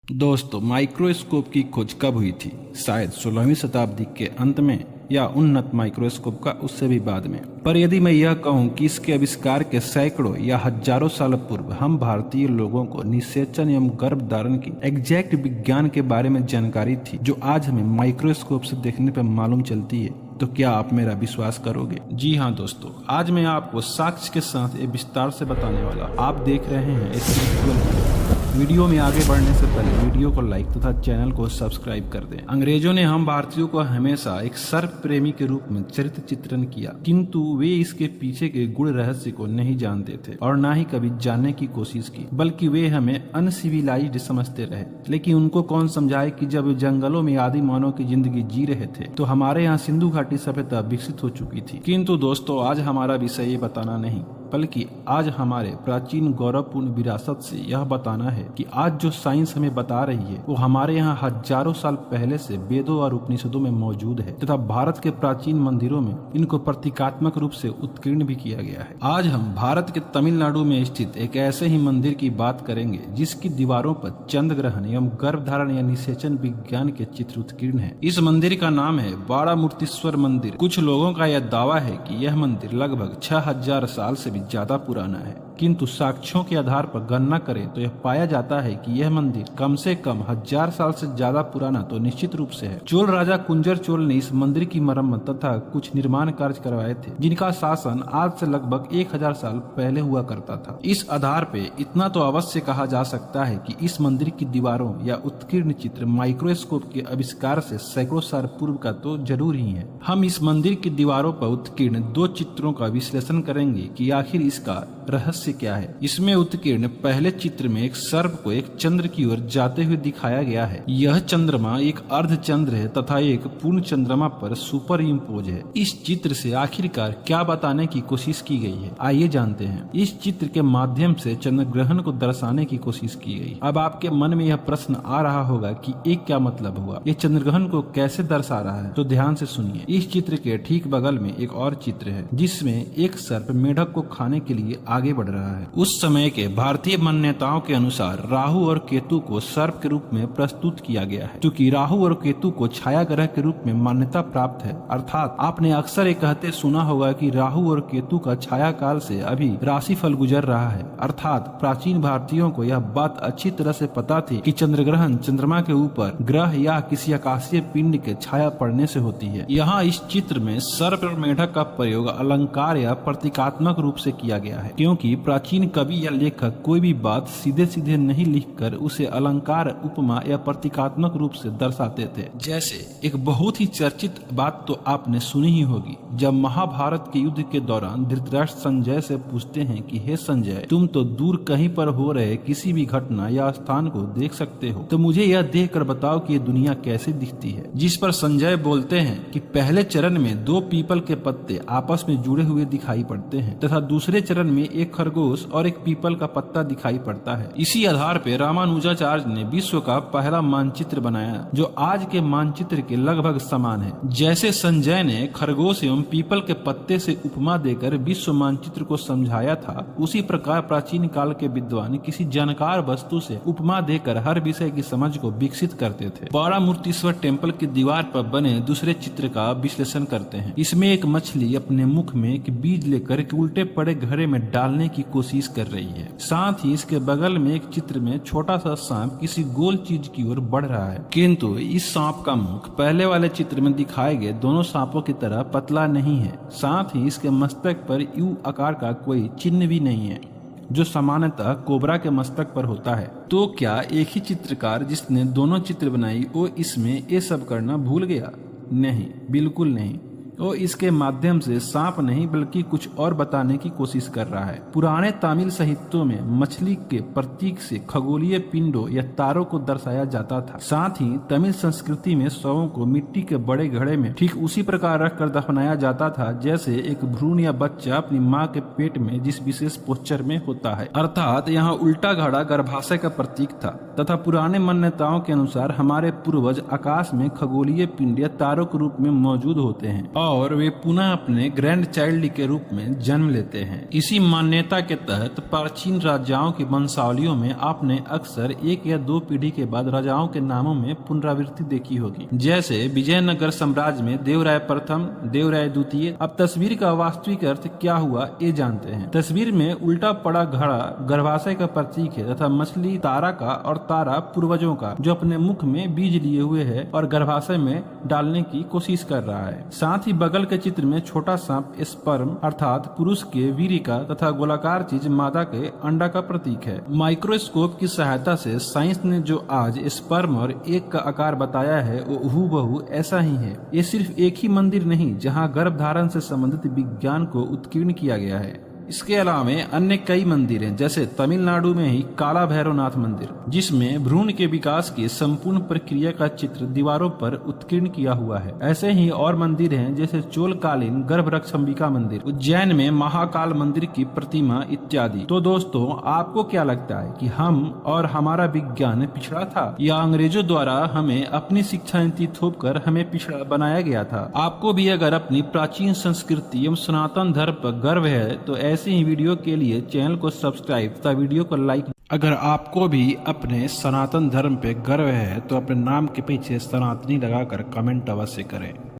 दोस्तों, माइक्रोस्कोप की खोज कब हुई थी? शायद 16वीं शताब्दी के अंत में या उन्नत माइक्रोस्कोप का उससे भी बाद में। पर यदि मैं यह कहूं कि इसके आविष्कार के सैकड़ों या हजारों साल पूर्व हम भारतीय लोगों को निषेचन एवं गर्भधारण की एग्जैक्ट विज्ञान के बारे में जानकारी थी, जो आज हमें माइक्रोस्कोप से देखने पर मालूम चलती है, तो क्या आप मेरा विश्वास करोगे? जी हाँ दोस्तों, आज मैं आपको साक्ष्य के साथ एक विस्तार से बताने वाला। आप देख रहे हैं इस वीडियो में आगे बढ़ने से पहले वीडियो को लाइक तथा चैनल को सब्सक्राइब कर दें। अंग्रेजों ने हम भारतीयों को हमेशा एक सर्प प्रेमी के रूप में चरित्र चित्रण किया, किंतु वे इसके पीछे के गूढ़ रहस्य को नहीं जानते थे और न ही कभी जानने की कोशिश की, बल्कि वे हमें अनसिविलाइज्ड समझते रहे। लेकिन उनको कौन समझाए कि जब जंगलों में आदि मानव की जिंदगी जी रहे थे तो हमारे यहाँ सिंधु घाटी सभ्यता विकसित हो चुकी थी। किंतु दोस्तों, आज हमारा विषय ये बताना नहीं, बल्कि आज हमारे प्राचीन गौरवपूर्ण विरासत से यह बताना है कि आज जो साइंस हमें बता रही है वो हमारे यहाँ हजारों साल पहले से वेदों और उपनिषदों में मौजूद है तथा भारत के प्राचीन मंदिरों में इनको प्रतीकात्मक रूप से उत्कीर्ण भी किया गया है। आज हम भारत के तमिलनाडु में स्थित एक ऐसे ही मंदिर की बात करेंगे जिसकी दीवारों पर चंद्र ग्रहण एवं गर्भधारण या निषेचन विज्ञान के चित्र उत्कीर्ण है। इस मंदिर का नाम है बारामूर्तीश्वर मंदिर। कुछ लोगों का यह दावा है कि यह मंदिर लगभग 6000 साल से ज्यादा पुराना है, किंतु साक्ष्यों के आधार पर गणना करें तो यह पाया जाता है कि यह मंदिर कम से कम 1000 साल से ज्यादा पुराना तो निश्चित रूप से है। चोल राजा कुंजर चोल ने इस मंदिर की मरम्मत तथा कुछ निर्माण कार्य करवाए थे, जिनका शासन आज से लगभग 1000 साल पहले हुआ करता था। इस आधार पे इतना तो अवश्य कहा जा सकता है कि इस मंदिर की दीवारों या उत्कीर्ण चित्र माइक्रोस्कोप के आविष्कार से सैकड़ों साल पूर्व का तो जरूर ही है। हम इस मंदिर की दीवारों पर उत्कीर्ण 2 चित्रों का विश्लेषण करेंगे कि आखिर इसका रहस्य क्या है। इसमें उत्कीर्ण पहले चित्र में एक सर्प को एक चंद्र की ओर जाते हुए दिखाया गया है। यह चंद्रमा एक अर्ध चंद्र है तथा एक पूर्ण चंद्रमा पर सुपर इम्पोज है। इस चित्र से आखिरकार क्या बताने की कोशिश की गई है, आइए जानते हैं। इस चित्र के माध्यम से चंद्र ग्रहण को दर्शाने की कोशिश की गई। अब आपके मन में यह प्रश्न आ रहा होगा कि एक क्या मतलब हुआ, ये चंद्र ग्रहण को कैसे दर्शा रहा है? तो ध्यान से सुनिए। इस चित्र के ठीक बगल में एक और चित्र है जिसमें एक सर्प मेढक को खाने के लिए आगे बढ़ रहा है। उस समय के भारतीय मान्यताओं के अनुसार राहु और केतु को सर्प के रूप में प्रस्तुत किया गया है, क्योंकि राहु और केतु को छाया ग्रह के रूप में मान्यता प्राप्त है। अर्थात आपने अक्सर ये कहते सुना होगा कि राहु और केतु का छाया काल से अभी राशिफल गुजर रहा है। अर्थात प्राचीन भारतीयों को यह बात अच्छी तरह से पता थी कि चंद्र ग्रहण चंद्रमा के ऊपर ग्रह या किसी आकाशीय पिंड के छाया पड़ने से होती है। यहाँ इस चित्र में सर्प और मेढक का प्रयोग अलंकार या प्रतीकात्मक रूप से किया गया है, क्योंकि प्राचीन कवि या लेखक कोई भी बात सीधे सीधे नहीं लिखकर उसे अलंकार, उपमा या प्रतीकात्मक रूप से दर्शाते थे। जैसे एक बहुत ही चर्चित बात तो आपने सुनी ही होगी, जब महाभारत के युद्ध के दौरान धृतराष्ट्र संजय से पूछते हैं कि हे संजय, तुम तो दूर कहीं पर हो रहे किसी भी घटना या स्थान को देख सकते हो, तो मुझे यह देख कर बताओ कि ये दुनिया कैसे दिखती है। जिस पर संजय बोलते हैं कि पहले चरण में 2 पीपल के पत्ते आपस में जुड़े हुए दिखाई पड़ते हैं तथा दूसरे चरण में एक खरगोश और एक पीपल का पत्ता दिखाई पड़ता है। इसी आधार पे रामानुजाचार्य ने विश्व का पहला मानचित्र बनाया, जो आज के मानचित्र के लगभग समान है। जैसे संजय ने खरगोश एवं पीपल के पत्ते से उपमा देकर विश्व मानचित्र को समझाया था, उसी प्रकार प्राचीन काल के विद्वान किसी जानकार वस्तु से उपमा देकर हर विषय की समझ को विकसित करते थे। बारामूर्तीश्वर टेम्पल की दीवार पर बने दूसरे चित्र का विश्लेषण करते हैं। इसमें एक मछली अपने मुख में एक बीज लेकर एक उल्टे पड़े घड़े में डालने की कोशिश कर रही है। साथ ही इसके बगल में एक चित्र में छोटा सा सांप किसी गोल चीज की ओर बढ़ रहा है, किंतु इस सांप का मुख पहले वाले चित्र में दिखाए गए दोनों सांपों की तरह पतला नहीं है। साथ ही इसके मस्तक पर यू आकार का कोई चिन्ह भी नहीं है, जो सामान्यतः कोबरा के मस्तक पर होता है। तो क्या एक ही चित्रकार जिसने दोनों चित्र बनाई वो इसमें ये सब करना भूल गया? नहीं, बिल्कुल नहीं। वो इसके माध्यम से सांप नहीं बल्कि कुछ और बताने की कोशिश कर रहा है। पुराने तमिल साहित्यों में मछली के प्रतीक से खगोलीय पिंडों या तारों को दर्शाया जाता था। साथ ही तमिल संस्कृति में शवों को मिट्टी के बड़े घड़े में ठीक उसी प्रकार रखकर दफनाया जाता था जैसे एक भ्रूण या बच्चा अपनी माँ के पेट में जिस विशेष पोस्चर में होता है। अर्थात यहाँ उल्टा घड़ा गर्भाशय का प्रतीक था तथा पुराने मान्यताओं के अनुसार हमारे पूर्वज आकाश में खगोलीय पिंड या तारों के रूप में मौजूद होते हैं और वे पुनः अपने ग्रैंड चाइल्ड के रूप में जन्म लेते हैं। इसी मान्यता के तहत प्राचीन राजाओं की वंशावलियों में आपने अक्सर 1 या 2 पीढ़ी के बाद राजाओं के नामों में पुनरावृत्ति देखी होगी। जैसे विजयनगर साम्राज्य में देवराय प्रथम, देवराय द्वितीय। अब तस्वीर का वास्तविक अर्थ क्या हुआ ये जानते हैं। तस्वीर में उल्टा पड़ा घड़ा गर्भाशय का प्रतीक है तथा मछली तारा का, और तारा पूर्वजों का जो अपने मुख में बीज लिए हुए है और गर्भाशय में डालने की कोशिश कर रहा है। साथ ही बगल के चित्र में छोटा सांप स्पर्म अर्थात पुरुष के वीर्य का तथा गोलाकार चीज मादा के अंडा का प्रतीक है। माइक्रोस्कोप की सहायता से साइंस ने जो आज स्पर्म और एग का आकार बताया है वो हूबहू ऐसा ही है। ये सिर्फ एक ही मंदिर नहीं जहाँ गर्भधारण से संबंधित विज्ञान को उत्कीर्ण किया गया है। इसके अलावा अन्य कई मंदिर हैं, जैसे तमिलनाडु में ही काला भैरवनाथ मंदिर, जिसमें भ्रूण के विकास की संपूर्ण प्रक्रिया का चित्र दीवारों पर उत्कीर्ण किया हुआ है। ऐसे ही और मंदिर हैं, जैसे चोलकालीन गर्भरक्षंबिका मंदिर, उज्जैन में महाकाल मंदिर की प्रतिमा इत्यादि। तो दोस्तों, आपको क्या लगता है कि हम और हमारा विज्ञान पिछड़ा था या अंग्रेजों द्वारा हमें अपनी शिक्षा नीति थोप कर हमें पिछड़ा बनाया गया था? आपको भी अगर अपनी प्राचीन संस्कृति एवं सनातन धर्म पर गर्व है तो ऐसी ही वीडियो के लिए चैनल को सब्सक्राइब तथा वीडियो को लाइक। अगर आपको भी अपने सनातन धर्म पे गर्व है तो अपने नाम के पीछे सनातनी लगाकर कमेंट अवश्य करें।